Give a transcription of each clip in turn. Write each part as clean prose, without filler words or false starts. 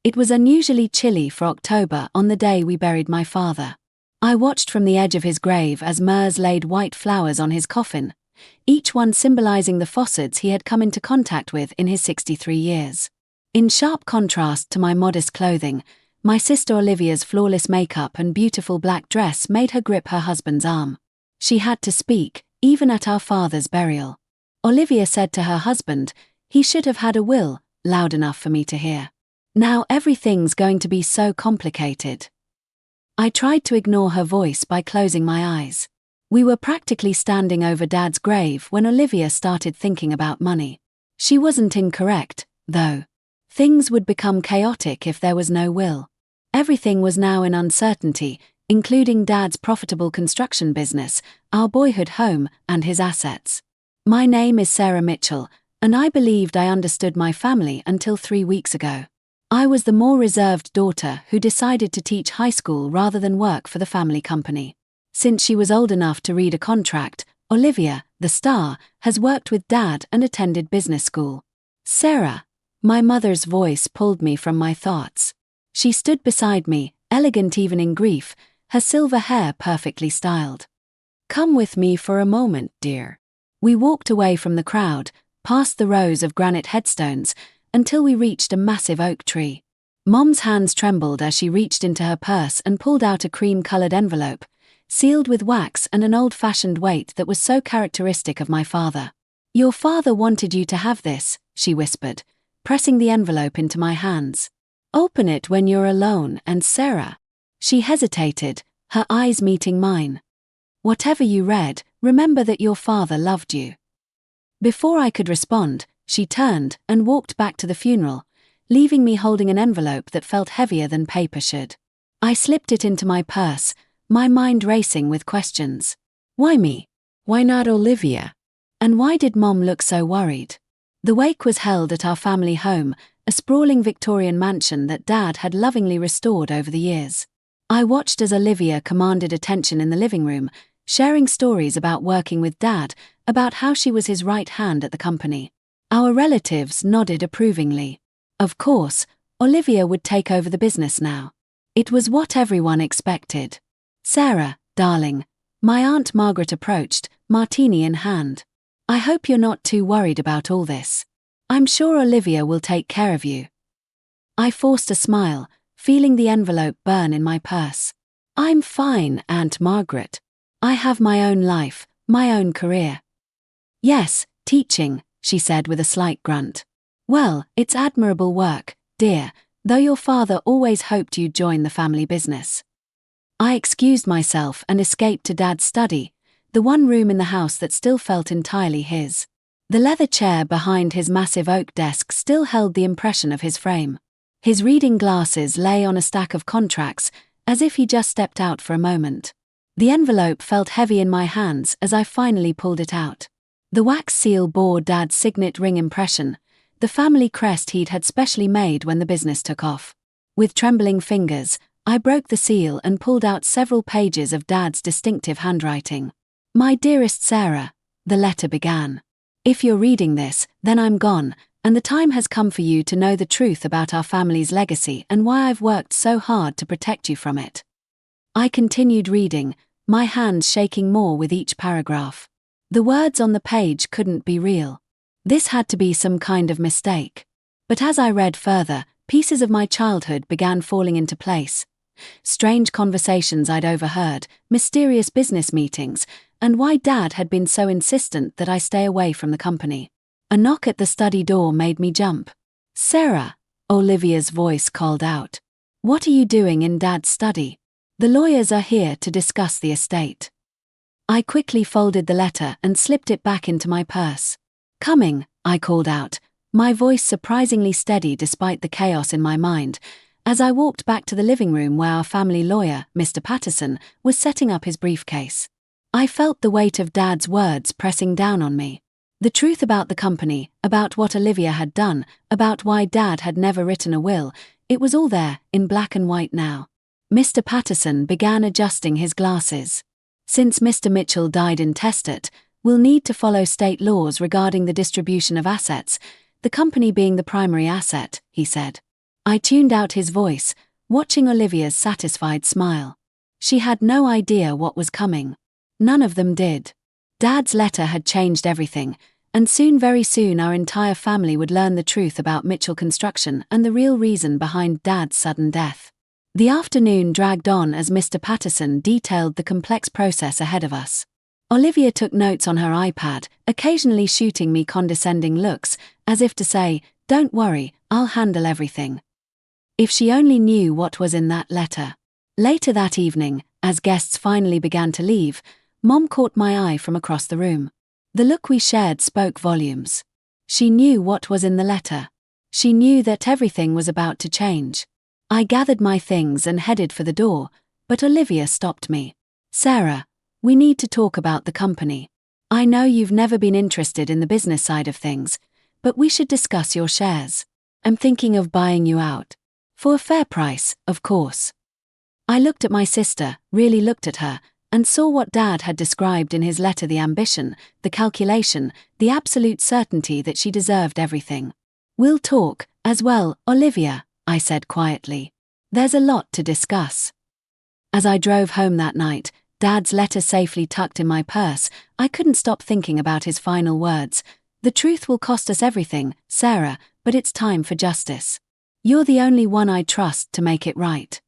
It was unusually chilly for October on the day we buried my father. I watched from the edge of his grave as Mers laid white flowers on his coffin, each one symbolizing the fossils he had come into contact with in his 63 years. In sharp contrast to my modest clothing, my sister Olivia's flawless makeup and beautiful black dress made her grip her husband's arm. She had to speak, even at our father's burial. Olivia said to her husband, "He should have had a will," loud enough for me to hear. "Now everything's going to be so complicated." I tried to ignore her voice by closing my eyes. We were practically standing over Dad's grave when Olivia started thinking about money. She wasn't incorrect, though. Things would become chaotic if there was no will. Everything was now in uncertainty, including Dad's profitable construction business, our boyhood home, and his assets. My name is Sarah Mitchell, and I believed I understood my family until 3 weeks ago. I was the more reserved daughter who decided to teach high school rather than work for the family company. Since she was old enough to read a contract, Olivia, the star, has worked with Dad and attended business school. "Sarah." My mother's voice pulled me from my thoughts. She stood beside me, elegant even in grief, her silver hair perfectly styled. "Come with me for a moment, dear." We walked away from the crowd, past the rows of granite headstones, until we reached a massive oak tree. Mom's hands trembled as she reached into her purse and pulled out a cream-colored envelope, sealed with wax and an old-fashioned weight that was so characteristic of my father. "Your father wanted you to have this," she whispered, pressing the envelope into my hands. "Open it when you're alone, and Sarah." She hesitated, her eyes meeting mine. "Whatever you read, remember that your father loved you." Before I could respond, she turned and walked back to the funeral, leaving me holding an envelope that felt heavier than paper should. I slipped it into my purse, my mind racing with questions. Why me? Why not Olivia? And why did Mom look so worried? The wake was held at our family home, a sprawling Victorian mansion that Dad had lovingly restored over the years. I watched as Olivia commanded attention in the living room, sharing stories about working with Dad, about how she was his right hand at the company. Our relatives nodded approvingly. Of course, Olivia would take over the business now. It was what everyone expected. "Sarah, darling," my Aunt Margaret approached, martini in hand. "I hope you're not too worried about all this. I'm sure Olivia will take care of you." I forced a smile, feeling the envelope burn in my purse. "I'm fine, Aunt Margaret. I have my own life, my own career." "Yes, teaching," she said with a slight grunt. "Well, it's admirable work, dear, though your father always hoped you'd join the family business." I excused myself and escaped to Dad's study, the one room in the house that still felt entirely his. The leather chair behind his massive oak desk still held the impression of his frame. His reading glasses lay on a stack of contracts, as if he just stepped out for a moment. The envelope felt heavy in my hands as I finally pulled it out. The wax seal bore Dad's signet ring impression, the family crest he'd had specially made when the business took off. With trembling fingers, I broke the seal and pulled out several pages of Dad's distinctive handwriting. "My dearest Sarah," the letter began. "If you're reading this, then I'm gone, and the time has come for you to know the truth about our family's legacy and why I've worked so hard to protect you from it." I continued reading, my hands shaking more with each paragraph. The words on the page couldn't be real. This had to be some kind of mistake. But as I read further, pieces of my childhood began falling into place. Strange conversations I'd overheard, mysterious business meetings, and why Dad had been so insistent that I stay away from the company. A knock at the study door made me jump. "Sarah," Olivia's voice called out. "What are you doing in Dad's study? The lawyers are here to discuss the estate." I quickly folded the letter and slipped it back into my purse. "Coming," I called out, my voice surprisingly steady despite the chaos in my mind, as I walked back to the living room where our family lawyer, Mr. Patterson, was setting up his briefcase. I felt the weight of Dad's words pressing down on me. The truth about the company, about what Olivia had done, about why Dad had never written a will, it was all there, in black and white now. Mr. Patterson began adjusting his glasses. "Since Mr. Mitchell died intestate, we'll need to follow state laws regarding the distribution of assets, the company being the primary asset," he said. I tuned out his voice, watching Olivia's satisfied smile. She had no idea what was coming. None of them did. Dad's letter had changed everything, and very soon our entire family would learn the truth about Mitchell Construction and the real reason behind Dad's sudden death. The afternoon dragged on as Mr. Patterson detailed the complex process ahead of us. Olivia took notes on her iPad, occasionally shooting me condescending looks, as if to say, "Don't worry, I'll handle everything." If she only knew what was in that letter. Later that evening, as guests finally began to leave, Mom caught my eye from across the room. The look we shared spoke volumes. She knew what was in the letter. She knew that everything was about to change. I gathered my things and headed for the door, but Olivia stopped me. "Sarah, we need to talk about the company. I know you've never been interested in the business side of things, but we should discuss your shares. I'm thinking of buying you out. For a fair price, of course." I looked at my sister, really looked at her, and saw what Dad had described in his letter: the ambition, the calculation, the absolute certainty that she deserved everything. "We'll talk, as well, Olivia," I said quietly. "There's a lot to discuss." As I drove home that night, Dad's letter safely tucked in my purse, I couldn't stop thinking about his final words. "The truth will cost us everything, Sarah, but it's time for justice. You're the only one I trust to make it right."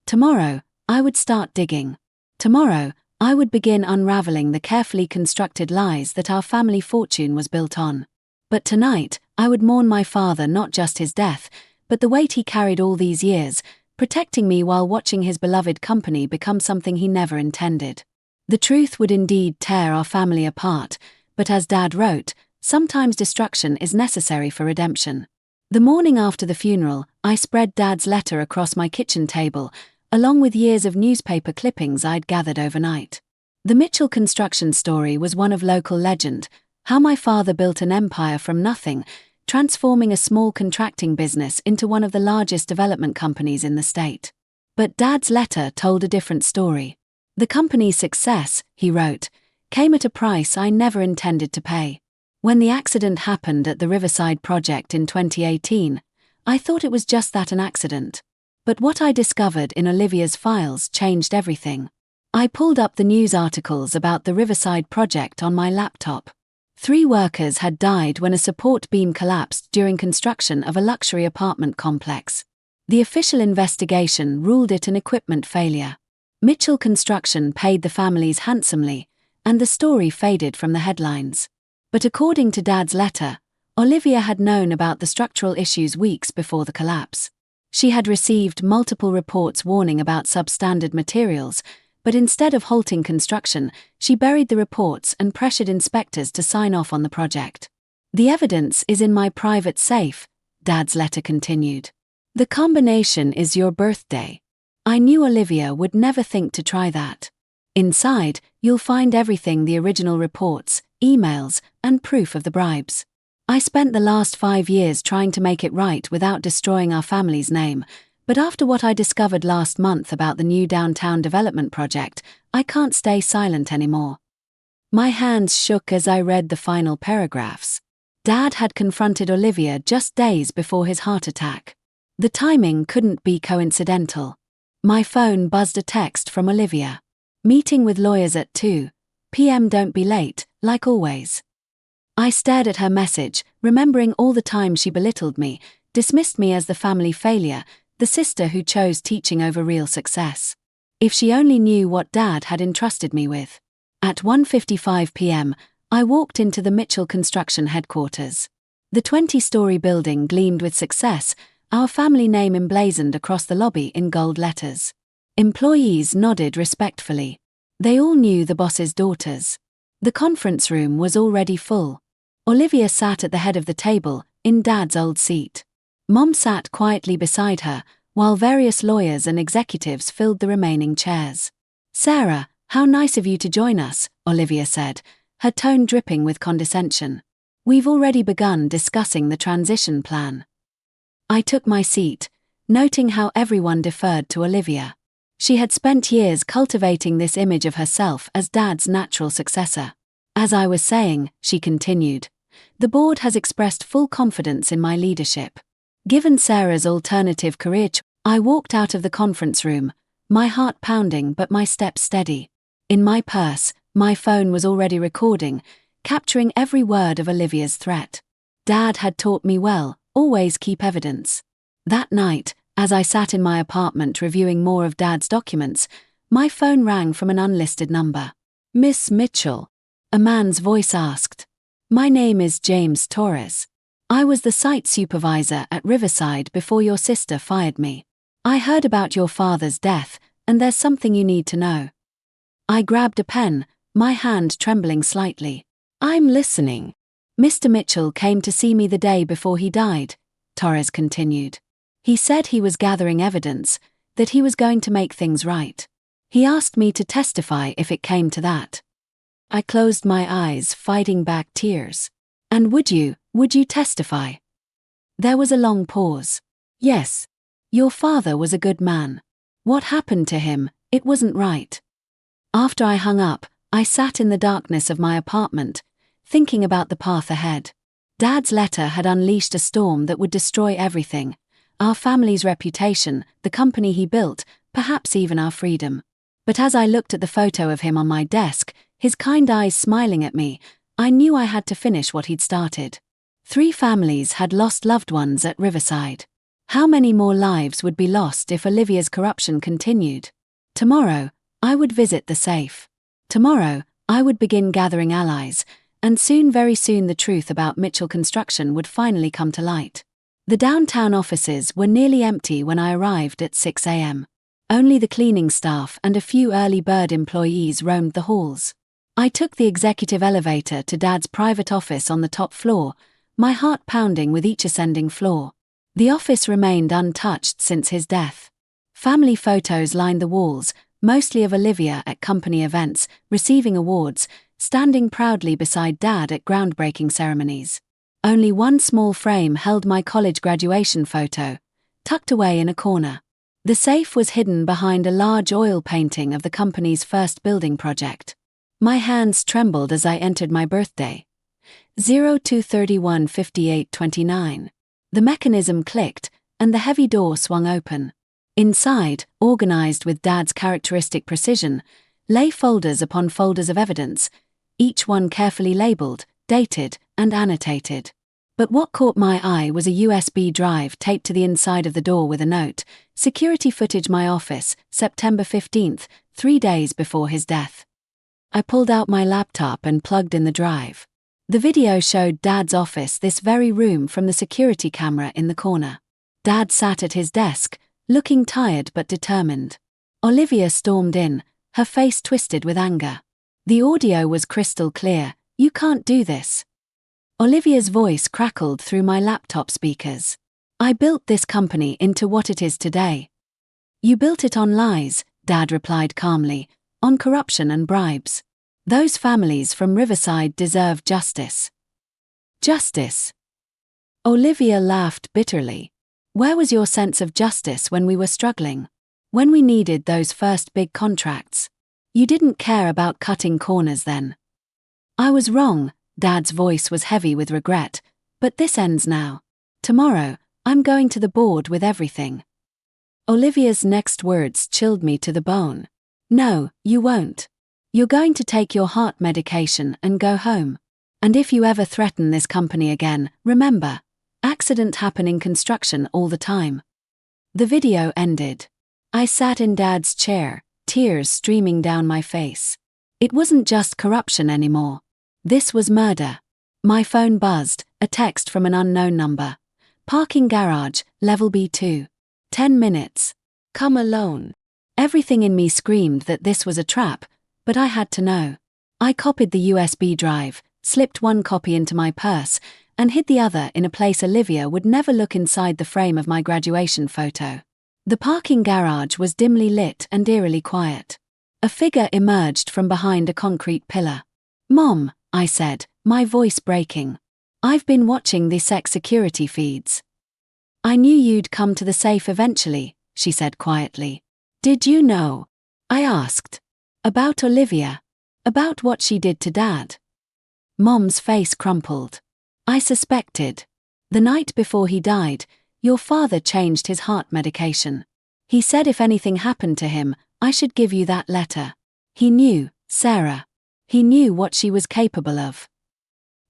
Tomorrow, I would start digging. Tomorrow, I would begin unraveling the carefully constructed lies that our family fortune was built on. But tonight, I would mourn my father, not just his death, but the weight he carried all these years, protecting me while watching his beloved company become something he never intended. The truth would indeed tear our family apart, but as Dad wrote, sometimes destruction is necessary for redemption. The morning after the funeral, I spread Dad's letter across my kitchen table, along with years of newspaper clippings I'd gathered overnight. The Mitchell Construction story was one of local legend, how my father built an empire from nothing, transforming a small contracting business into one of the largest development companies in the state. But Dad's letter told a different story. "The company's success," he wrote, "came at a price I never intended to pay. When the accident happened at the Riverside project in 2018, I thought it was just that, an accident. But what I discovered in Olivia's files changed everything." I pulled up the news articles about the Riverside project on my laptop. 3 workers had died when a support beam collapsed during construction of a luxury apartment complex. The official investigation ruled it an equipment failure. Mitchell Construction paid the families handsomely, and the story faded from the headlines. But according to Dad's letter, Olivia had known about the structural issues weeks before the collapse. She had received multiple reports warning about substandard materials, but instead of halting construction, she buried the reports and pressured inspectors to sign off on the project. "The evidence is in my private safe," Dad's letter continued. "The combination is your birthday. I knew Olivia would never think to try that. Inside, you'll find everything: the original reports, emails, and proof of the bribes. I spent the last 5 years trying to make it right without destroying our family's name, but after what I discovered last month about the new downtown development project, I can't stay silent anymore." My hands shook as I read the final paragraphs. Dad had confronted Olivia just days before his heart attack. The timing couldn't be coincidental. My phone buzzed a text from Olivia. "Meeting with lawyers at 2 p.m. Don't be late, like always." I stared at her message, remembering all the time she belittled me, dismissed me as the family failure, the sister who chose teaching over real success. If she only knew what Dad had entrusted me with. At 1:55 p.m., I walked into the Mitchell Construction headquarters. The 20-story building gleamed with success, our family name emblazoned across the lobby in gold letters. Employees nodded respectfully. They all knew the boss's daughters. The conference room was already full. Olivia sat at the head of the table, in Dad's old seat. Mom sat quietly beside her, while various lawyers and executives filled the remaining chairs. "Sarah, how nice of you to join us," Olivia said, her tone dripping with condescension. "We've already begun discussing the transition plan." I took my seat, noting how everyone deferred to Olivia. She had spent years cultivating this image of herself as Dad's natural successor. "As I was saying," she continued, "the board has expressed full confidence in my leadership. Given Sarah's alternative career I walked out of the conference room, my heart pounding but my steps steady. In my purse, my phone was already recording, capturing every word of Olivia's threat. Dad had taught me well, always keep evidence. That night, as I sat in my apartment reviewing more of Dad's documents, my phone rang from an unlisted number. "Miss Mitchell?" a man's voice asked. "My name is James Torres. I was the site supervisor at Riverside before your sister fired me. I heard about your father's death, and there's something you need to know." I grabbed a pen, my hand trembling slightly. "I'm listening." "Mr. Mitchell came to see me the day before he died," Torres continued. "He said he was gathering evidence, that he was going to make things right. He asked me to testify if it came to that." I closed my eyes, fighting back tears. "And would you testify?" There was a long pause. "Yes. Your father was a good man. What happened to him, it wasn't right." After I hung up, I sat in the darkness of my apartment, thinking about the path ahead. Dad's letter had unleashed a storm that would destroy everything: our family's reputation, the company he built, perhaps even our freedom. But as I looked at the photo of him on my desk, his kind eyes smiling at me, I knew I had to finish what he'd started. 3 families had lost loved ones at Riverside. How many more lives would be lost if Olivia's corruption continued? Tomorrow, I would visit the safe. Tomorrow, I would begin gathering allies, and soon, very soon, the truth about Mitchell Construction would finally come to light. The downtown offices were nearly empty when I arrived at 6 a.m. Only the cleaning staff and a few early bird employees roamed the halls. I took the executive elevator to Dad's private office on the top floor, my heart pounding with each ascending floor. The office remained untouched since his death. Family photos lined the walls, mostly of Olivia at company events, receiving awards, standing proudly beside Dad at groundbreaking ceremonies. Only one small frame held my college graduation photo, tucked away in a corner. The safe was hidden behind a large oil painting of the company's first building project. My hands trembled as I entered my birthday. 02/31/58/29. The mechanism clicked, and the heavy door swung open. Inside, organized with Dad's characteristic precision, lay folders upon folders of evidence, each one carefully labeled, dated, and annotated. But what caught my eye was a USB drive taped to the inside of the door with a note: "Security footage, my office, September 15th, 3 days before his death." I pulled out my laptop and plugged in the drive. The video showed Dad's office, this very room, from the security camera in the corner. Dad sat at his desk, looking tired but determined. Olivia stormed in, her face twisted with anger. The audio was crystal clear. "You can't do this." Olivia's voice crackled through my laptop speakers. "I built this company into what it is today." "You built it on lies," Dad replied calmly, "on corruption and bribes. Those families from Riverside deserve justice." "Justice?" Olivia laughed bitterly. "Where was your sense of justice when we were struggling? When we needed those first big contracts? You didn't care about cutting corners then." "I was wrong," Dad's voice was heavy with regret, "but this ends now. Tomorrow, I'm going to the board with everything." Olivia's next words chilled me to the bone. "No, you won't. You're going to take your heart medication and go home. And if you ever threaten this company again, remember, accidents happen in construction all the time." The video ended. I sat in Dad's chair, tears streaming down my face. It wasn't just corruption anymore. This was murder. My phone buzzed, a text from an unknown number. "Parking garage, level B2. 10 minutes. Come alone." Everything in me screamed that this was a trap, but I had to know. I copied the USB drive, slipped one copy into my purse, and hid the other in a place Olivia would never look inside: the frame of my graduation photo. The parking garage was dimly lit and eerily quiet. A figure emerged from behind a concrete pillar. "Mom," I said, my voice breaking. "I've been watching the security feeds." "I knew you'd come to the safe eventually," she said quietly. "Did you know?" I asked. "About Olivia? About what she did to Dad?" Mom's face crumpled. "I suspected. The night before he died, Your father changed his heart medication. He said if anything happened to him, I should give you that letter. He knew, Sarah. He knew what she was capable of.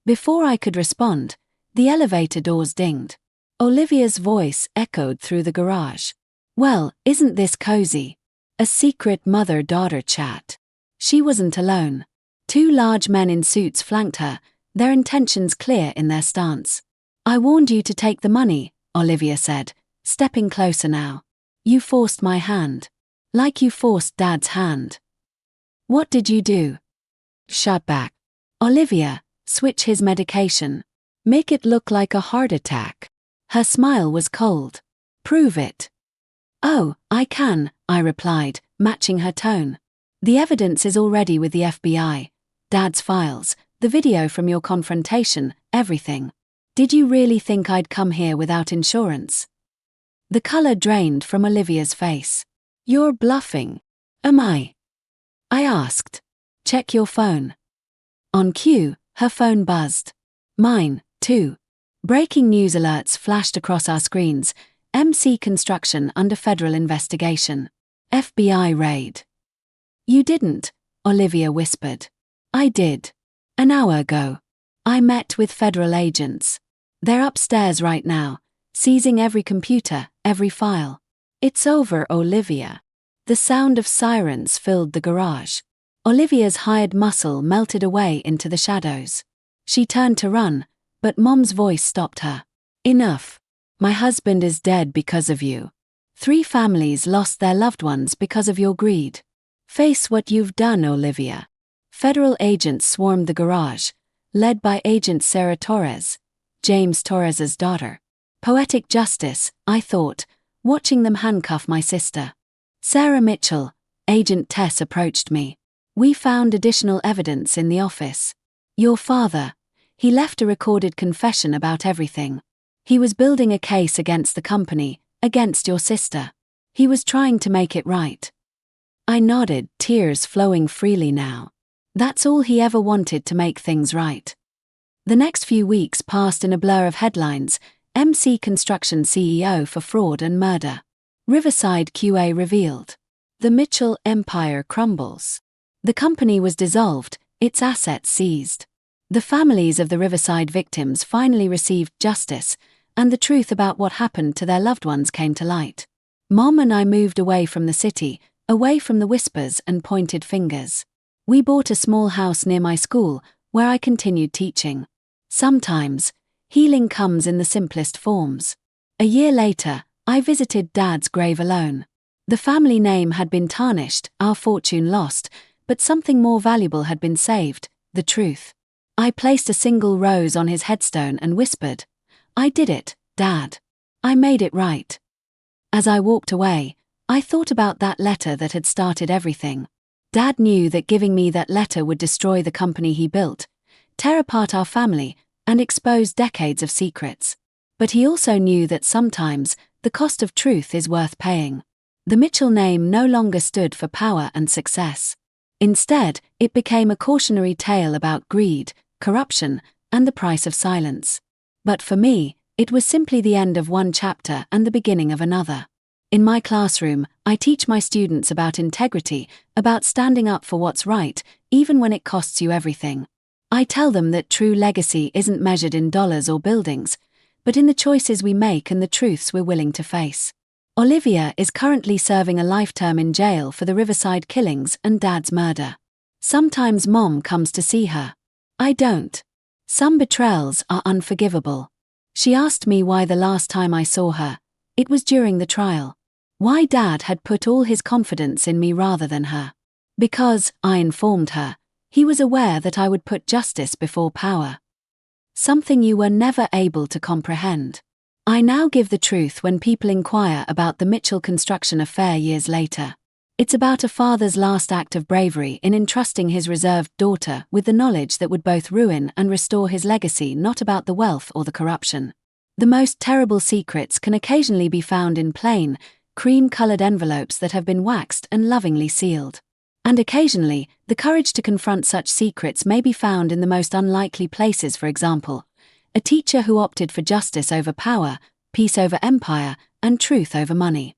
Before I could respond, the elevator doors dinged. Olivia's voice echoed through the garage. Well, isn't this cozy? A secret mother-daughter chat. She wasn't alone. 2 large men in suits flanked her, their intentions clear in their stance. I warned you to take the money, Olivia said, stepping closer now. You forced my hand. Like you forced Dad's hand. What did you do? Shut back. Olivia, switch his medication. Make it look like a heart attack. Her smile was cold. Prove it. Oh, I can, I replied, matching her tone. The evidence is already with the FBI. Dad's files, the video from your confrontation, everything. Did you really think I'd come here without insurance? The color drained from Olivia's face. You're bluffing. Am I? I asked. Check your phone. On cue, her phone buzzed. Mine, too. Breaking news alerts flashed across our screens. MC Construction under federal investigation. FBI raid. You didn't, Olivia whispered. I did. An hour ago. I met with federal agents. They're upstairs right now, seizing every computer, every file. It's over, Olivia. The sound of sirens filled the garage. Olivia's hired muscle melted away into the shadows. She turned to run, but Mom's voice stopped her. Enough. My husband is dead because of you. 3 families lost their loved ones because of your greed. Face what you've done, Olivia. Federal agents swarmed the garage, led by Agent Sarah Torres, James Torres's daughter. Poetic justice, I thought, watching them handcuff my sister. Sarah Mitchell, Agent Tess approached me. We found additional evidence in the office. Your father, he left a recorded confession about everything. He was building a case against the company, against your sister. He was trying to make it right. I nodded, tears flowing freely now. That's all he ever wanted to make things right. The next few weeks passed in a blur of headlines. MC Construction CEO for fraud and murder. Riverside QA revealed. The Mitchell empire crumbles. The company was dissolved, its assets seized. The families of the Riverside victims finally received justice, and the truth about what happened to their loved ones came to light. Mom and I moved away from the city, away from the whispers and pointed fingers. We bought a small house near my school, where I continued teaching. Sometimes, healing comes in the simplest forms. A year later, I visited Dad's grave alone. The family name had been tarnished, our fortune lost, but something more valuable had been saved, the truth. I placed a single rose on his headstone and whispered, I did it, Dad. I made it right. As I walked away, I thought about that letter that had started everything. Dad knew that giving me that letter would destroy the company he built, tear apart our family, and expose decades of secrets. But he also knew that sometimes, the cost of truth is worth paying. The Mitchell name no longer stood for power and success. Instead, it became a cautionary tale about greed, corruption, and the price of silence. But for me, it was simply the end of one chapter and the beginning of another. In my classroom, I teach my students about integrity, about standing up for what's right, even when it costs you everything. I tell them that true legacy isn't measured in dollars or buildings, but in the choices we make and the truths we're willing to face. Olivia is currently serving a life term in jail for the Riverside killings and Dad's murder. Sometimes Mom comes to see her. I don't. Some betrayals are unforgivable. She asked me why the last time I saw her, it was during the trial. Why Dad had put all his confidence in me rather than her. Because, I informed her, he was aware that I would put justice before power. Something you were never able to comprehend. I now give the truth when people inquire about the Mitchell construction affair years later. It's about a father's last act of bravery in entrusting his reserved daughter with the knowledge that would both ruin and restore his legacy, not about the wealth or the corruption. The most terrible secrets can occasionally be found in plain, cream-colored envelopes that have been waxed and lovingly sealed. And occasionally, the courage to confront such secrets may be found in the most unlikely places. For example, a teacher who opted for justice over power, peace over empire, and truth over money.